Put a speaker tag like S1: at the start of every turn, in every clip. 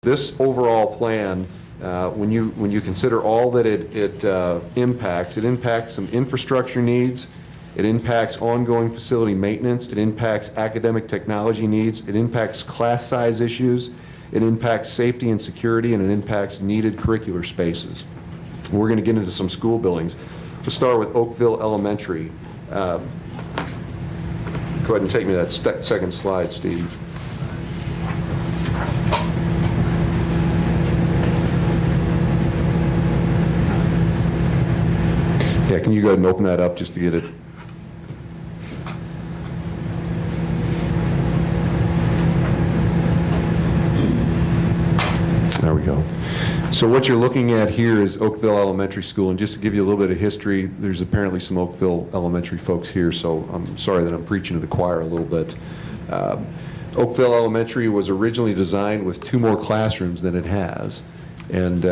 S1: this overall plan, when you consider all that it impacts some infrastructure needs, it impacts ongoing facility maintenance, it impacts academic technology needs, it impacts class size issues, it impacts safety and security, and it impacts needed curricular spaces. We're going to get into some school buildings. We'll start with Oakville Elementary. Go ahead and take me to that second slide, Steve. Yeah, can you go ahead and open that up just to get it? There we go. So what you're looking at here is Oakville Elementary School, and just to give you a little bit of history, there's apparently some Oakville Elementary folks here, so I'm sorry that I'm preaching to the choir a little bit. Oakville Elementary was originally designed with 2 more classrooms than it has, and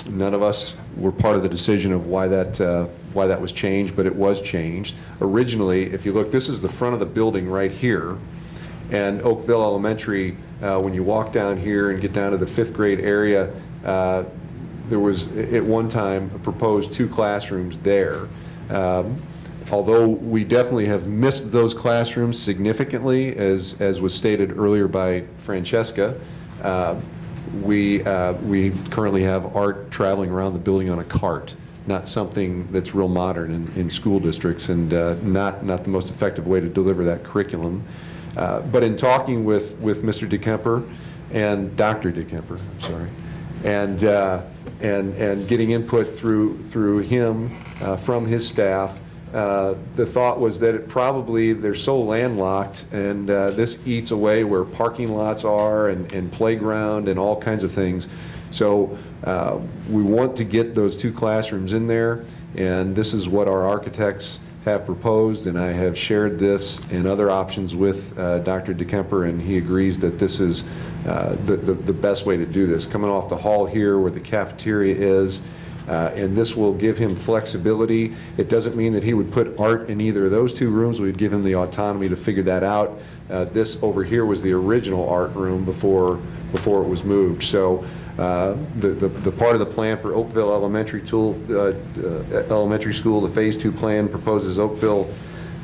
S1: none of us were part of the decision of why that was changed, but it was changed. Originally, if you look, this is the front of the building right here, and Oakville Elementary, when you walk down here and get down to the 5th grade area, there was at one time proposed 2 classrooms there. Although we definitely have missed those classrooms significantly, as was stated earlier by Francesca, we currently have art traveling around the building on a cart, not something that's real modern in school districts, and not the most effective way to deliver that curriculum. But in talking with Mr. DeKemper and Dr. DeKemper, I'm sorry, and getting input through him from his staff, the thought was that they're so landlocked, and this eats away where parking lots are and playground and all kinds of things. So we want to get those 2 classrooms in there, and this is what our architects have proposed, and I have shared this and other options with Dr. DeKemper, and he agrees that this is the best way to do this. Coming off the hall here where the cafeteria is, and this will give him flexibility. It doesn't mean that he would put art in either of those 2 rooms. We'd give him the autonomy to figure that out. This over here was the original art room before it was moved. So the part of the plan for Oakville Elementary School, the Phase 2 plan proposes Oakville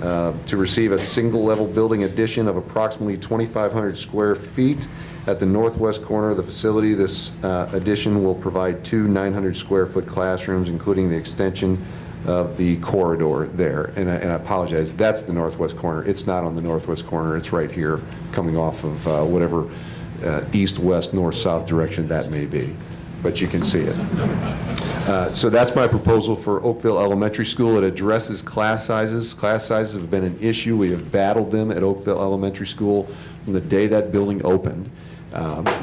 S1: to receive a single-level building addition of approximately 2,500 square feet at the northwest corner of the facility. This addition will provide 2 900-square-foot classrooms, including the extension of the corridor there. And I apologize, that's the northwest corner. It's not on the northwest corner. It's right here, coming off of whatever east, west, north, south direction that may be. But you can see it. So that's my proposal for Oakville Elementary School. It addresses class sizes. Class sizes have been an issue. We have battled them at Oakville Elementary School from the day that building opened.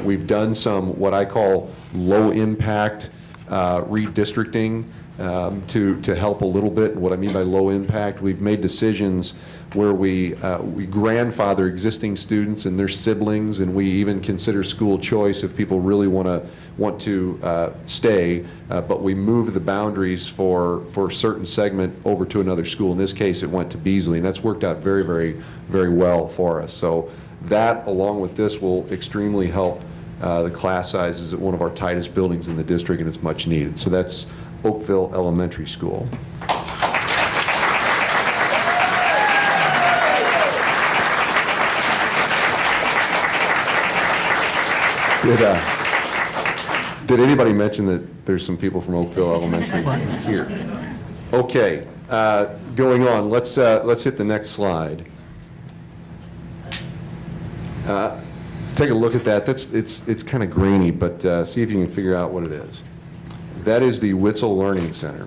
S1: We've done some what I call low impact redistricting to help a little bit. And what I mean by low impact, we've made decisions where we grandfather existing students and their siblings, and we even consider school choice if people really want to stay, but we move the boundaries for a certain segment over to another school. In this case, it went to Beasley, and that's worked out very, very, very well for us. So that, along with this, will extremely help the class sizes at one of our tightest buildings in the district, and it's much needed. So that's Oakville Elementary School. Did anybody mention that there's some people from Oakville Elementary here? Okay, going on. Let's hit the next slide. Take a look at that. It's kind of grainy, but see if you can figure out what it is. That is the Witzel Learning Center.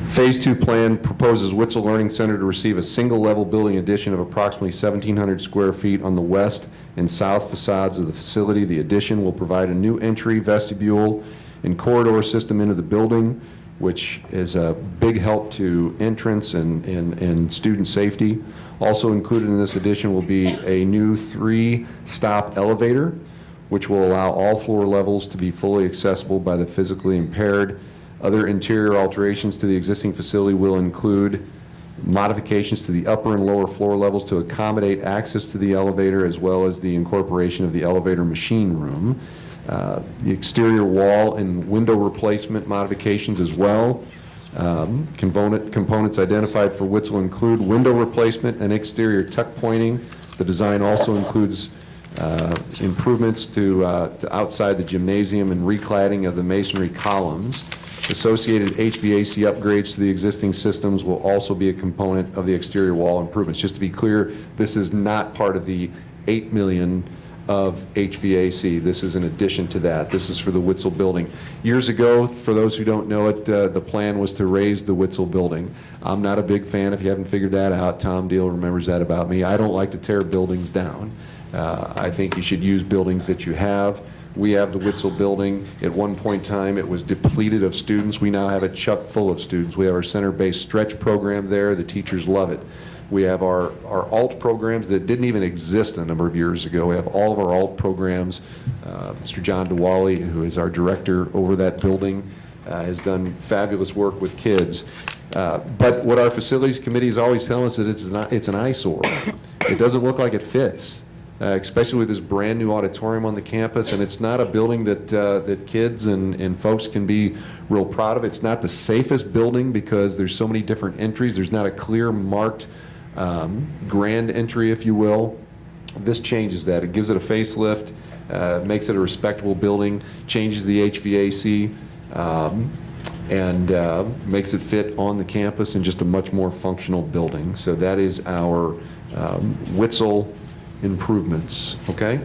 S1: Phase 2 plan proposes Witzel Learning Center to receive a single-level building addition of approximately 1,700 square feet on the west and south facades of the facility. The addition will provide a new entry, vestibule, and corridor system into the building, which is a big help to entrance and student safety. Also included in this addition will be a new 3-stop elevator, which will allow all floor levels to be fully accessible by the physically impaired. Other interior alterations to the existing facility will include modifications to the upper and lower floor levels to accommodate access to the elevator, as well as the incorporation of the elevator machine room. The exterior wall and window replacement modifications as well. Components identified for Witzel include window replacement and exterior tuck pointing. The design also includes improvements to outside the gymnasium and recladding of the masonry columns. Associated HVAC upgrades to the existing systems will also be a component of the exterior wall improvements. Just to be clear, this is not part of the $8 million of HVAC. This is in addition to that. This is for the Witzel building. Years ago, for those who don't know it, the plan was to raise the Witzel building. I'm not a big fan, if you haven't figured that out. Tom Deal remembers that about me. I don't like to tear buildings down. I think you should use buildings that you have. We have the Witzel building. At one point in time, it was depleted of students. We now have it chock full of students. We have our center-based stretch program there. The teachers love it. We have our alt programs that didn't even exist a number of years ago. We have all of our alt programs. Mr. John DeWally, who is our director over that building, has done fabulous work with kids. But what our facilities committee is always telling us that it's an eyesore. It doesn't look like it fits. Especially with this brand new auditorium on the campus, and it's not a building that kids and folks can be real proud of. It's not the safest building because there's so many different entries. There's not a clear marked grand entry, if you will. This changes that. It gives it a facelift, makes it a respectable building, changes the HVAC, and makes it fit on the campus in just a much more functional building. So that is our Witzel improvements, okay?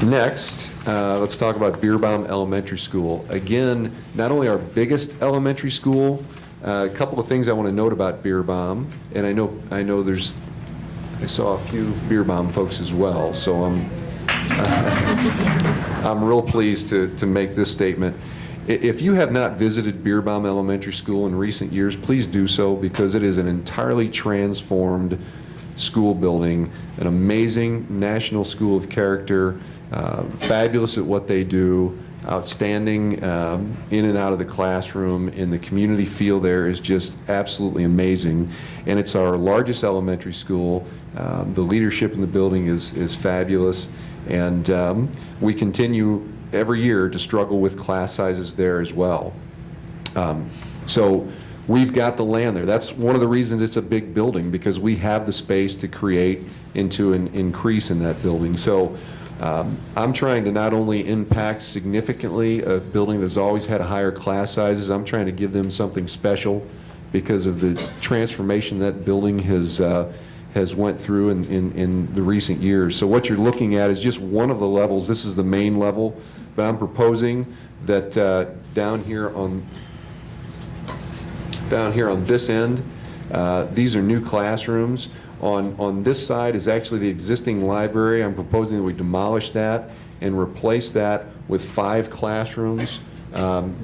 S1: Next, let's talk about Bierbaum Elementary School. Again, not only our biggest elementary school, a couple of things I want to note about Bierbaum, and I know I saw a few Bierbaum folks as well, so I'm real pleased to make this statement. If you have not visited Bierbaum Elementary School in recent years, please do so, because it is an entirely transformed school building, an amazing national school of character, fabulous at what they do, outstanding in and out of the classroom, and the community feel there is just absolutely amazing. And it's our largest elementary school. The leadership in the building is fabulous, and we continue every year to struggle with class sizes there as well. So we've got the land there. That's one of the reasons it's a big building, because we have the space to create into an increase in that building. So I'm trying to not only impact significantly a building that's always had higher class sizes, I'm trying to give them something special because of the transformation that building has went through in the recent years. So what you're looking at is just one of the levels. This is the main level, but I'm proposing that down here on this end, these are new classrooms. On this side is actually the existing library. I'm proposing that we demolish that and replace that with 5 classrooms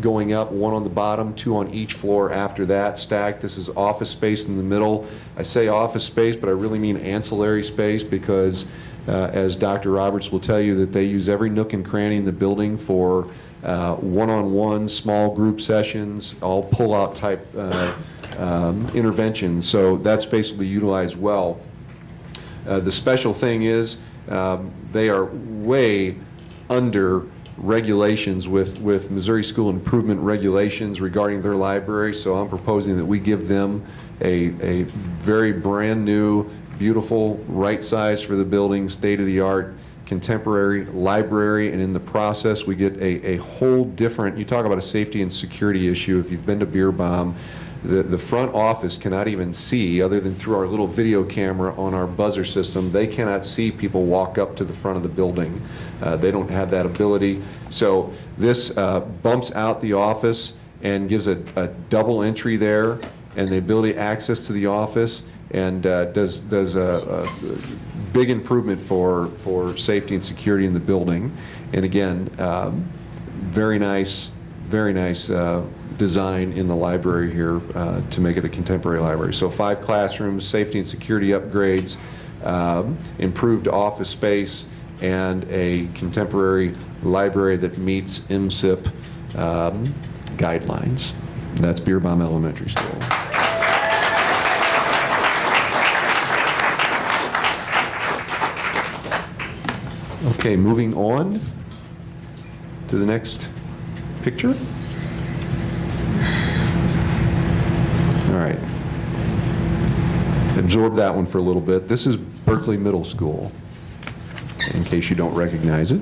S1: going up, 1 on the bottom, 2 on each floor after that, stacked. This is office space in the middle. I say office space, but I really mean ancillary space, because as Dr. Roberts will tell you, that they use every nook and cranny in the building for one-on-one, small group sessions, all pull-out type interventions. So that space will be utilized well. The special thing is they are way under regulations with Missouri School Improvement regulations regarding their library, so I'm proposing that we give them a very brand new, beautiful, right size for the building, state-of-the-art, contemporary library, and in the process we get a whole different, you talk about a safety and security issue. If you've been to Bierbaum, the front office cannot even see, other than through our little video camera on our buzzer system, they cannot see people walk up to the front of the building. They don't have that ability. So this bumps out the office and gives a double entry there, and the ability to access to the office, and does a big improvement for safety and security in the building. And again, very nice design in the library here to make it a contemporary library. So 5 classrooms, safety and security upgrades, improved office space, and a contemporary library that meets MSIP guidelines. That's Bierbaum Elementary School. Okay, moving on to the next picture. All right. Absorb that one for a little bit. This is Berkeley Middle School, in case you don't recognize it.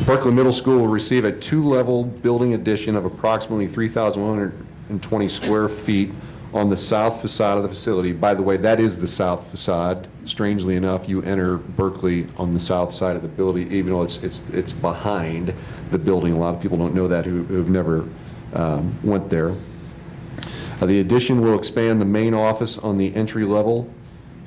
S1: Berkeley Middle School will receive a two-level building addition of approximately 3,120 square feet on the south facade of the facility. By the way, that is the south facade. Strangely enough, you enter Berkeley on the south side of the building, even though it's behind the building. A lot of people don't know that who've never went there. The addition will expand the main office on the entry level,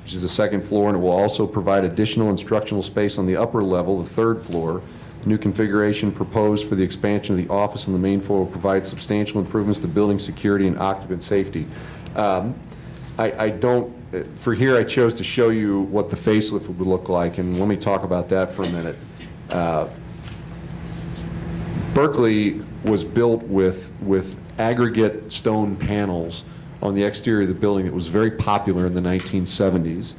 S1: which is the second floor, and it will also provide additional instructional space on the upper level, the third floor. The new configuration proposed for the expansion of the office on the main floor will provide substantial improvements to building security and occupant safety. For here I chose to show you what the facelift would look like, and let me talk about that for a minute. Berkeley was built with aggregate stone panels on the exterior of the building that was very popular in the 1970s.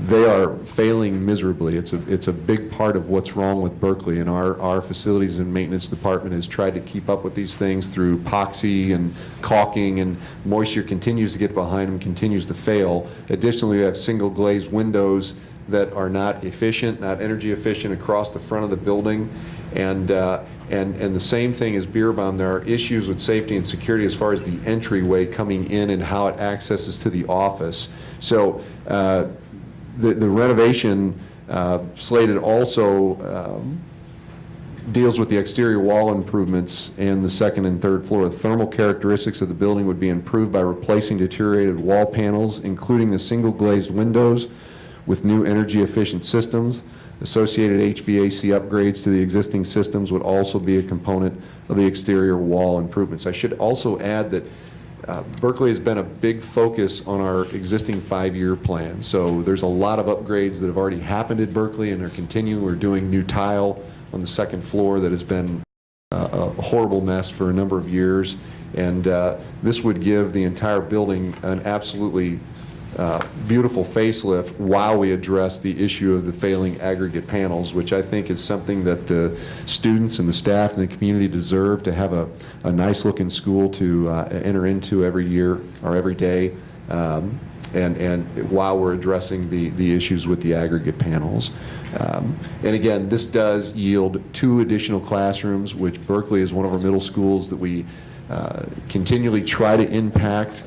S1: They are failing miserably. It's a big part of what's wrong with Berkeley, and our facilities and maintenance department has tried to keep up with these things through epoxy and caulking, and moisture continues to get behind them, continues to fail. Additionally, we have single glazed windows that are not efficient, not energy efficient across the front of the building, and the same thing as Bierbaum. There are issues with safety and security as far as the entryway coming in and how it accesses to the office. So the renovation slated also deals with the exterior wall improvements and the second and third floor. The thermal characteristics of the building would be improved by replacing deteriorated wall panels, including the single glazed windows, with new energy efficient systems. Associated HVAC upgrades to the existing systems would also be a component of the exterior wall improvements. I should also add that Berkeley has been a big focus on our existing 5-year plan. So there's a lot of upgrades that have already happened at Berkeley and are continuing. We're doing new tile on the second floor that has been a horrible mess for a number of years. And this would give the entire building an absolutely beautiful facelift while we address the issue of the failing aggregate panels, which I think is something that the students and the staff and the community deserve, to have a nice looking school to enter into every year or every day, and while we're addressing the issues with the aggregate panels. And again, this does yield 2 additional classrooms, which Berkeley is one of our middle schools that we continually try to impact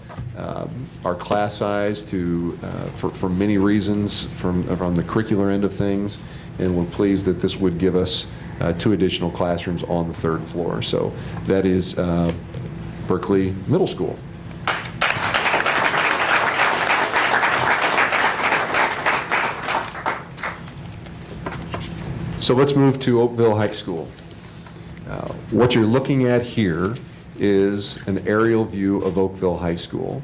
S1: our class size to for many reasons from the curricular end of things, and we're pleased that this would give us 2 additional classrooms on the 3rd floor. So that is Berkeley Middle School. So let's move to Oakville High School. What you're looking at here is an aerial view of Oakville High School.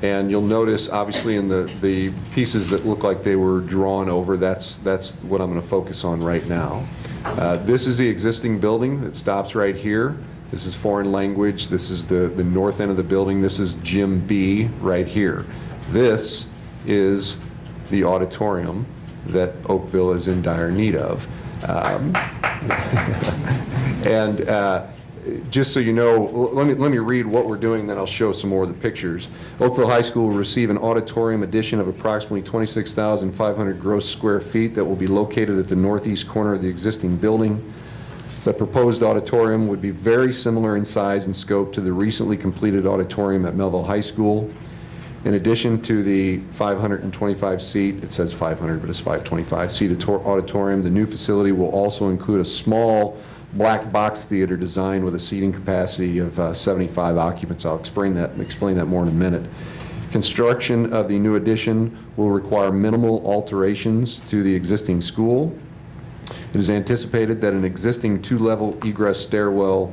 S1: And you'll notice, obviously, in the pieces that look like they were drawn over, that's what I'm going to focus on right now. This is the existing building that stops right here. This is foreign language. This is the north end of the building. This is Gym B right here. This is the auditorium that Oakville is in dire need of. Just so you know, let me read what we're doing, then I'll show some more of the pictures. Oakville High School will receive an auditorium addition of approximately 26,500 gross square feet that will be located at the northeast corner of the existing building. The proposed auditorium would be very similar in size and scope to the recently completed auditorium at Mehlville High School. In addition to the 525-seat, it says 500, but it's 525-seat auditorium, the new facility will also include a small black box theater design with a seating capacity of 75 occupants. I'll explain that more in a minute. Construction of the new addition will require minimal alterations to the existing school. It is anticipated that an existing 2-level egress stairwell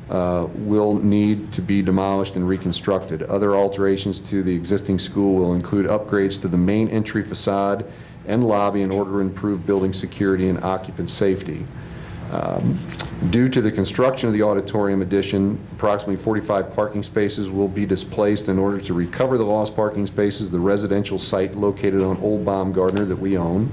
S1: will need to be demolished and reconstructed. Other alterations to the existing school will include upgrades to the main entry facade and lobby in order to improve building security and occupant safety. Due to the construction of the auditorium addition, approximately 45 parking spaces will be displaced in order to recover the lost parking spaces. The residential site located on Old Baumgartner that we own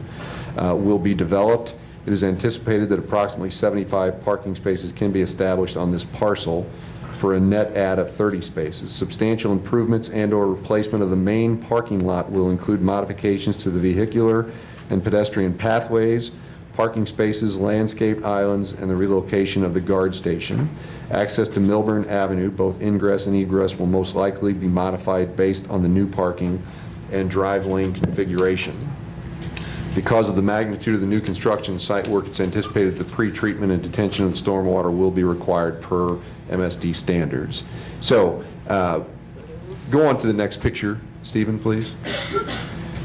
S1: will be developed. It is anticipated that approximately 75 parking spaces can be established on this parcel for a net add of 30 spaces. Substantial improvements and/or replacement of the main parking lot will include modifications to the vehicular and pedestrian pathways, parking spaces, landscaped islands, and the relocation of the guard station. Access to Milburn Avenue, both ingress and egress, will most likely be modified based on the new parking and drive lane configuration. Because of the magnitude of the new construction site work, it's anticipated that pre-treatment and detention of the stormwater will be required per MSD standards. So go on to the next picture, Stephen, please.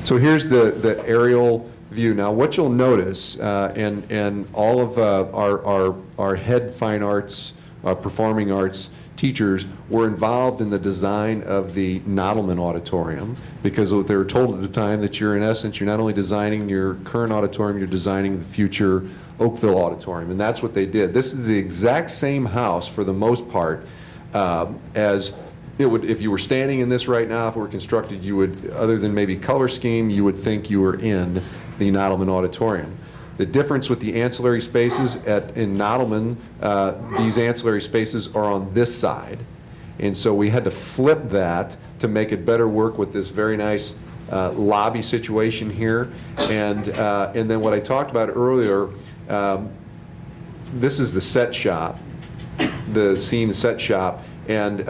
S1: So here's the aerial view. Now, what you'll notice, and all of our head fine arts, performing arts teachers were involved in the design of the Nodelman Auditorium, because what they were told at the time that you're, in essence, you're not only designing your current auditorium, you're designing the future Oakville Auditorium, and that's what they did. This is the exact same house, for the most part, as it would, if you were standing in this right now, if it were constructed, you would, other than maybe color scheme, you would think you were in the Nodelman Auditorium. The difference with the ancillary spaces in Nodelman, these ancillary spaces are on this side. And so we had to flip that to make it better work with this very nice lobby situation here. And then what I talked about earlier, this is the set shop, the scene set shop. And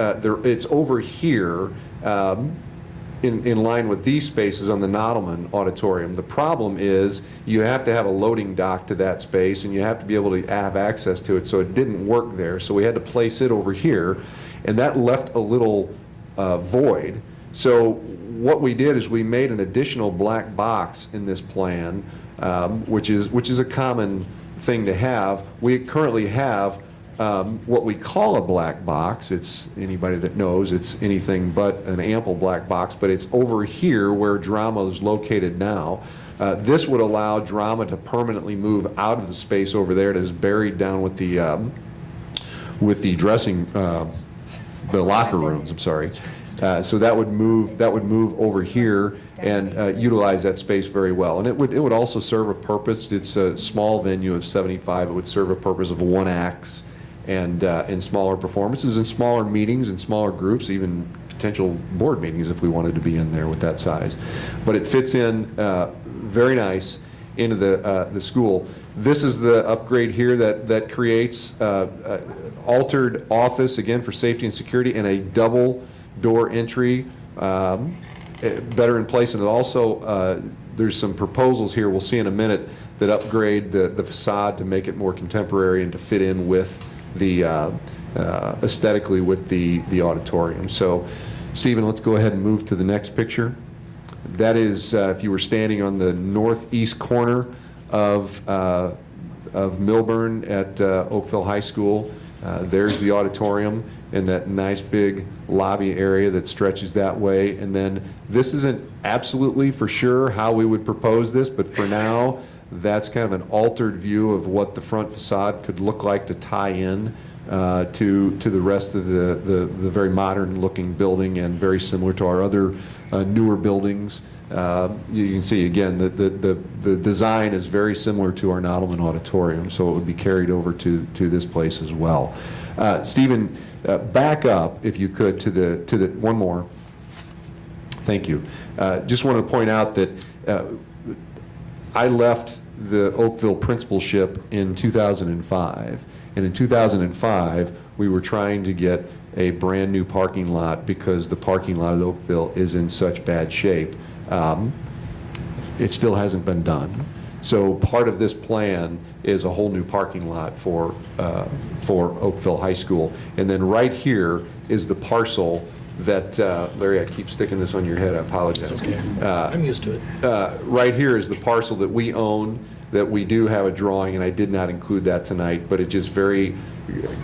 S1: it's over here in line with these spaces on the Nodelman Auditorium. The problem is you have to have a loading dock to that space, and you have to be able to have access to it, so it didn't work there. So we had to place it over here, and that left a little void. So what we did is we made an additional black box in this plan, which is a common thing to have. We currently have what we call a black box. It's, anybody that knows, it's anything but an ample black box, but it's over here where drama is located now. This would allow drama to permanently move out of the space over there that is buried down with the dressing, the locker rooms, I'm sorry. So that would move over here and utilize that space very well. And it would also serve a purpose. It's a small venue of 75. It would serve a purpose of one acts and smaller performances and smaller meetings and smaller groups, even potential board meetings if we wanted to be in there with that size. But it fits in very nice into the school. This is the upgrade here that creates altered office, again, for safety and security, and a double door entry, better in place. And it also, there's some proposals here we'll see in a minute that upgrade the facade to make it more contemporary and to fit in with the aesthetically with the auditorium. So, Stephen, let's go ahead and move to the next picture. That is, if you were standing on the northeast corner of Milburn at Oakville High School, there's the auditorium and that nice big lobby area that stretches that way. And then this isn't absolutely for sure how we would propose this, but for now, that's kind of an altered view of what the front facade could look like to tie in to the rest of the very modern looking building, and very similar to our other newer buildings. You can see again the design is very similar to our Nodelman Auditorium, so it would be carried over to this place as well. Stephen, back up if you could to the one more. Thank you. Just wanted to point out that I left the Oakville principalship in 2005, and in 2005 we were trying to get a brand new parking lot because the parking lot at Oakville is in such bad shape. It still hasn't been done. So part of this plan is a whole new parking lot for Oakville High School. And then right here is the parcel that, Larry, I keep sticking this on your head, I apologize.
S2: It's okay. I'm used to it.
S1: Right here is the parcel that we own that we do have a drawing, and I did not include that tonight, but it just very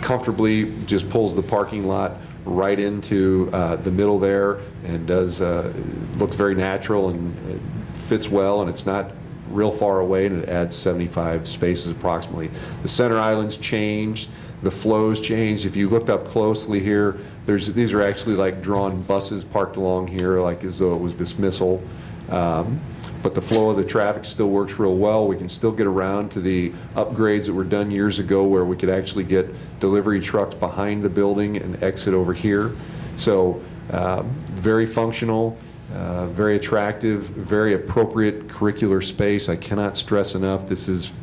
S1: comfortably just pulls the parking lot right into the middle there, and does looks very natural and it fits well, and it's not real far away, and it adds 75 spaces approximately. The center island's changed, the flow's changed. If you looked up closely here, these are actually like drawn buses parked along here, like as though it was dismissal. But the flow of the traffic still works real well. We can still get around to the upgrades that were done years ago, where we could actually get delivery trucks behind the building and exit over here. So very functional, very attractive, very appropriate curricular space. I cannot stress enough, this is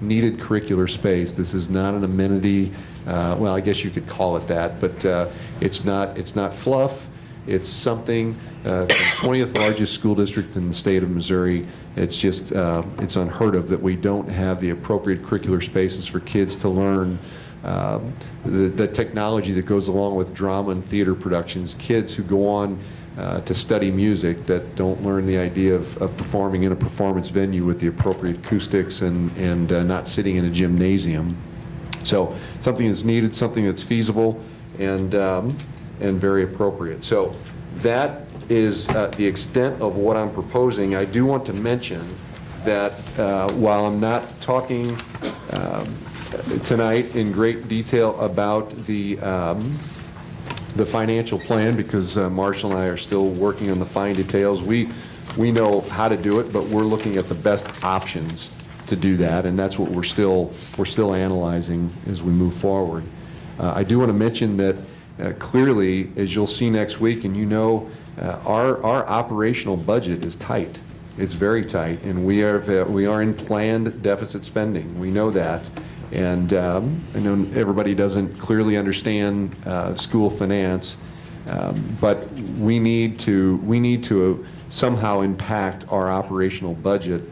S1: needed curricular space. This is not an amenity. Well, I guess you could call it that, but it's not fluff. It's something, the 20th largest school district in the state of Missouri. It's just, it's unheard of that we don't have the appropriate curricular spaces for kids to learn the technology that goes along with drama and theater productions. Kids who go on to study music that don't learn the idea of performing in a performance venue with the appropriate acoustics and not sitting in a gymnasium. So something that's needed, something that's feasible, and very appropriate. So that is the extent of what I'm proposing. I do want to mention that while I'm not talking tonight in great detail about the financial plan, because Marshall and I are still working on the fine details. We know how to do it, but we're looking at the best options to do that, and that's what we're still analyzing as we move forward. I do want to mention that clearly, as you'll see next week, and you know, our operational budget is tight. It's very tight, and we are in planned deficit spending. We know that, and I know everybody doesn't clearly understand school finance, but we need to somehow impact our operational budget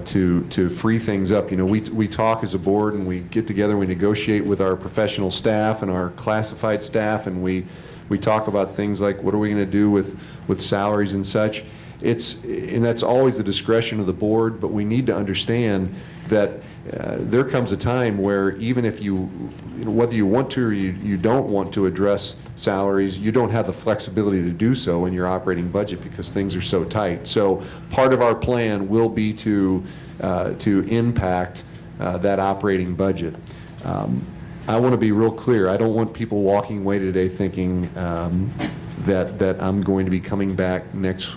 S1: to free things up. You know, we talk as a board, and we get together, we negotiate with our professional staff and our classified staff, and we talk about things like, what are we going to do with salaries and such. And that's always the discretion of the board, but we need to understand that there comes a time where even if whether you want to or you don't want to address salaries, you don't have the flexibility to do so in your operating budget because things are so tight. So part of our plan will be to impact that operating budget. I want to be real clear. I don't want people walking away today thinking that I'm going to be coming back next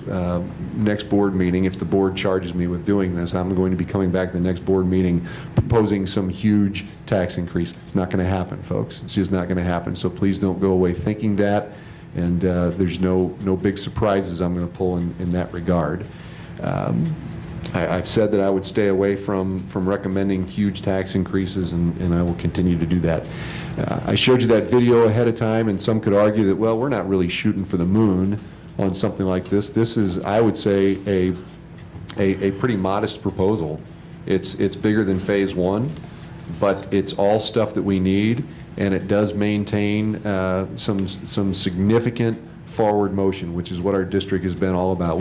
S1: board meeting. If the board charges me with doing this, I'm going to be coming back the next board meeting proposing some huge tax increase. It's not going to happen, folks. It's just not going to happen. So please don't go away thinking that, and there's no big surprises I'm going to pull in that regard. I've said that I would stay away from recommending huge tax increases, and I will continue to do that. I showed you that video ahead of time, and some could argue that, well, we're not really shooting for the moon on something like this. This is, I would say, a pretty modest proposal. It's bigger than phase one, but it's all stuff that we need, and it does maintain some significant forward motion, which is what our district has been all about.